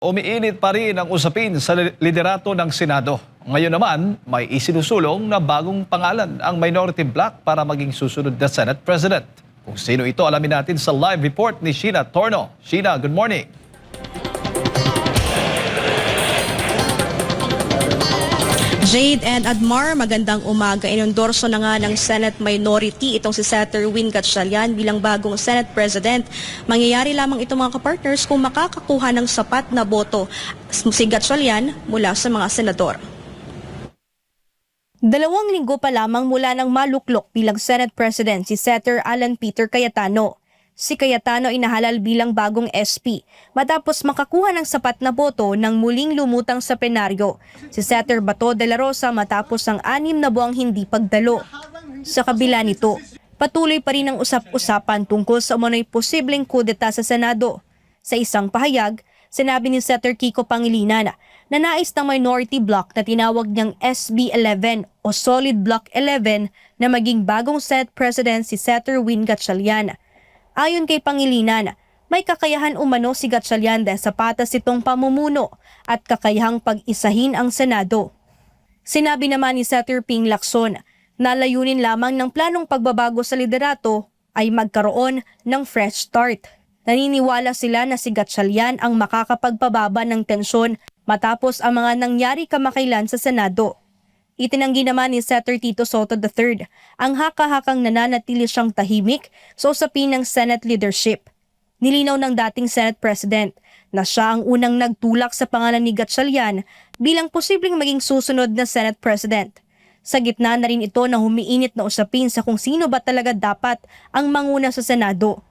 Umiinit pa rin ang usapin sa liderato ng Senado. Ngayon naman, may isinusulong na bagong pangalan ang minority bloc para maging susunod na Senate President. Kung sino ito, alamin natin sa live report ni Sheena Torno. Sheena, good morning. Jade and Admar, magandang umaga. Inendorso na nga ng Senate minority itong si Senator Win Gatchalian bilang bagong Senate President. Mangyayari lamang ito mga kapartners kung makakakuha ng sapat na boto si Gatchalian mula sa mga senador. 2 linggo pa lamang mula nang maluklok bilang Senate President si Senator Alan Peter Cayetano. Si Cayetano inahalal bilang bagong SP matapos makakuha ng sapat na boto nang muling lumutang sa plenaryo si Senator Bato de la Rosa matapos ang 6 na buwang hindi pagdalo. Sa kabila nito, patuloy pa rin ang usap-usapan tungkol sa umano'y posibleng kudeta sa Senado. Sa isang pahayag, sinabi ni Senator Kiko Pangilinan na nais ng minority bloc na tinawag niyang SB 11 o Solid Bloc 11 na maging bagong Senate President si Senator Win Gatchalian. Ayon kay Pangilinan, may kakayahan umano si Gatchalian dahil sa patas itong pamumuno at kakayahang pag-isahin ang Senado. Sinabi naman ni Senator Ping Lacson na layunin lamang ng planong pagbabago sa liderato ay magkaroon ng fresh start. Naniniwala sila na si Gatchalian ang makakapagpababa ng tensyon matapos ang mga nangyari kamakailan sa Senado. Itinanggi naman ni Senator Tito Soto III ang haka-hakang nananatili siyang tahimik sa usapin ng Senate leadership. Nilinaw ng dating Senate President na siya ang unang nagtulak sa pangalan ni Gatchalian bilang posibleng maging susunod na Senate President. Sa gitna na rin ito na humiinit na usapin sa kung sino ba talaga dapat ang manguna sa Senado.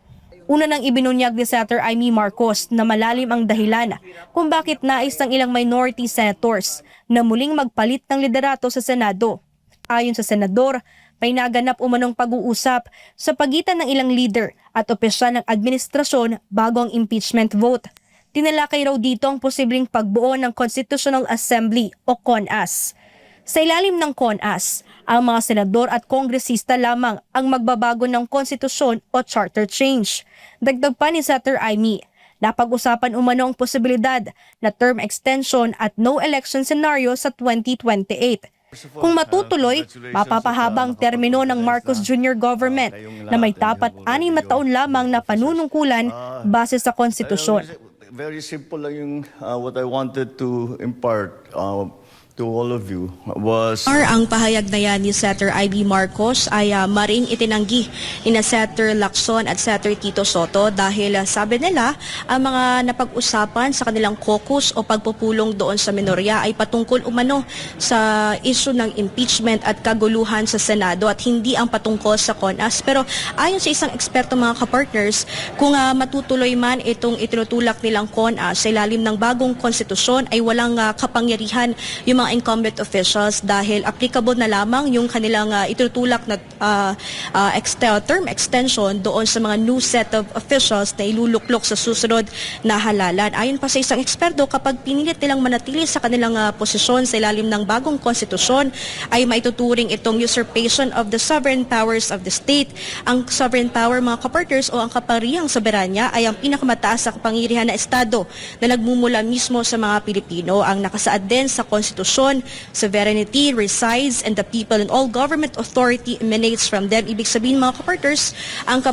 Una nang ibinunyag ni Senator Amy Marcos na malalim ang dahilan kung bakit nais ng ilang minority senators na muling magpalit ng liderato sa Senado. Ayon sa senador, may naganap umanong pag-uusap sa pagitan ng ilang leader at opisyal ng administrasyon bago ang impeachment vote. Tinalakay raw dito ang posibleng pagbuo ng Constitutional Assembly o CONAS. Sa ilalim ng CONAS, ang mga senador at kongresista lamang ang magbabago ng konstitusyon o charter change. Dagdag pa ni Senator Amy, napag-usapan umano ang posibilidad na term extension at no election scenario sa 2028. Kung matutuloy, mapapahabang termino ng Marcos Jr. government na may tapat 6 na taon lamang na panunungkulan base sa konstitusyon. Very simple lang yung what I wanted to impart to all of you was... Ang pahayag na yan ni Senator Ivy Marcos ay maring itinanggi ni Senator Lacson at Senator Tito Soto dahil sabi nila ang mga napag-usapan sa kanilang caucus o pagpupulong doon sa minorya ay patungkol umano sa issue ng impeachment at kaguluhan sa Senado at hindi ang patungkol sa CONAS. Pero ayon sa isang eksperto mga kapartners, kung matutuloy man itong itinutulak nilang CONAS sa ilalim ng bagong konstitusyon ay walang kapangyarihan yung mga incumbent officials dahil applicable na lamang yung kanilang itutulak na term extension doon sa mga new set of officials na iluluklok sa susunod na halalan. Ayon pa sa isang eksperto, kapag pinilit nilang manatili sa kanilang posisyon sa ilalim ng bagong konstitusyon, ay maituturing itong usurpation of the sovereign powers of the state. Ang sovereign power, mga kapartners, o ang kaparihang soberanya ay ang pinakamataas na kapangyarihan na estado na nagmumula mismo sa mga Pilipino. Ang nakasaad din sa konstitusyon, sovereignty resides in the people and all government authority emanates from them. Ibig sabihin mga kapartners, ang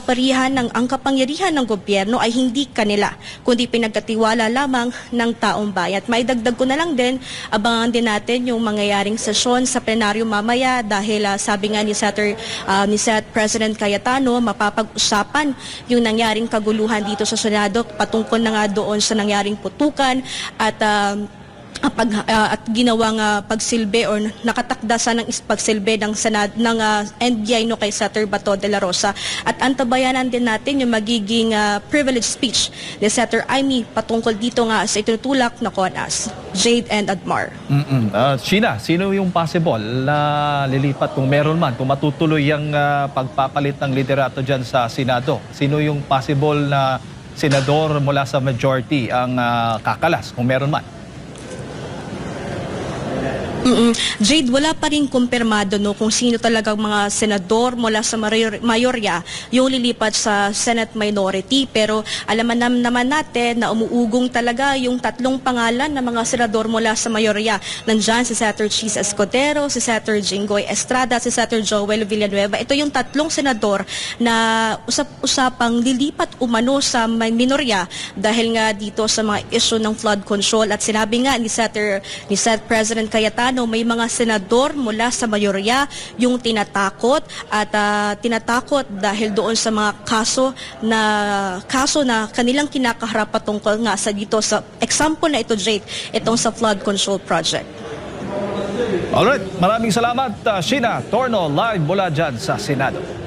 kapangyarihan ng gobyerno ay hindi kanila, kundi pinagkatiwala lamang ng taong bayan. May dagdag ko na lang din, abangan din natin yung mangyayaring sesyon sa plenaryo mamaya dahil sabi nga ni Senate President Cayetano, mapapag-usapan yung nangyaring kaguluhan dito sa Senado patungkol na nga doon sa nangyaring putukan at ginawang pagsilbi o nakatakda sa ng pagsilbi ng NBI kay Senator Bato de la Rosa. At antabayanan din natin yung magiging privilege speech ni Senator Amy patungkol dito nga sa itutulak na CONAS. Jade and Admar. Sheena, sino yung possible na lilipat kung meron man, kung matutuloy yung pagpapalit ng liderato dyan sa Senado? Sino yung possible na senador mula sa majority ang kakalas kung meron man? Jade, wala pa rin kumpirmado no kung sino talagang mga senador mula sa mayorya yung lilipat sa Senate minority, pero alaman naman natin na umuugong talaga yung tatlong pangalan ng mga senador mula sa mayorya. Nandyan si Senator Chis Escudero, si Senator Jinggoy Estrada, si Senator Joel Villanueva. Ito yung tatlong senador na usap-usapang lilipat umano sa minorya dahil nga dito sa mga issue ng flood control. At sinabi nga ni Senate President Cayetano, may mga senador mula sa mayorya yung tinatakot at tinatakot dahil doon sa mga kaso na kanilang kinakaharap patungkol nga sa dito sa example na ito, Jade, itong sa flood control project. Alright, maraming salamat, Sheena Torno, live mula dyan sa Senado.